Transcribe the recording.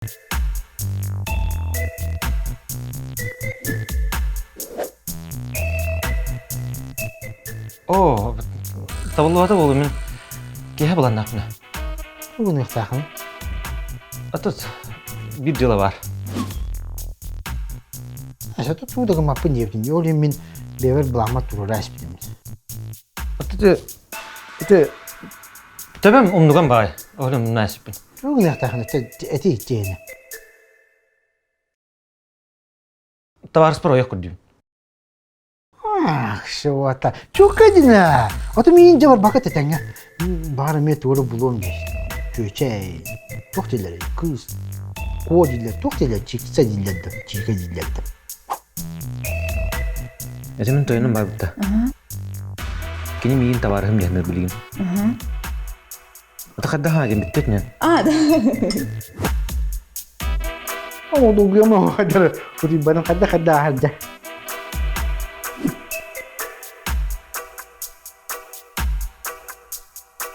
О, табылуата болу мен кеһе буланнакмына. Бүгін ұқтақын. Атут бир дела бар. Ашаты туудығы маппын дептін. Олен мен бевер бұлама тұрыр әспілеміз. Атут төбем умнуган бай. Олем насиппин. Бүгін ұқтақын әті еттейіні. Табарыс бар ояқ күрдім. Ах, шуата. Чукадина. Ото мен жабар бақыт етәңе. Бары мен туыры бұлуым дейсін. Көчәй. Тоқ делер, кыз. Ко делер, тоқ делер, чекса делерді, чека делерді. Әзімін тойының бар бұтта. Кені мейін табарығым жәнір білігін. Ата қадда хағын біттетінен. О, doğru ama kadar. Kuri bana kadar kadar.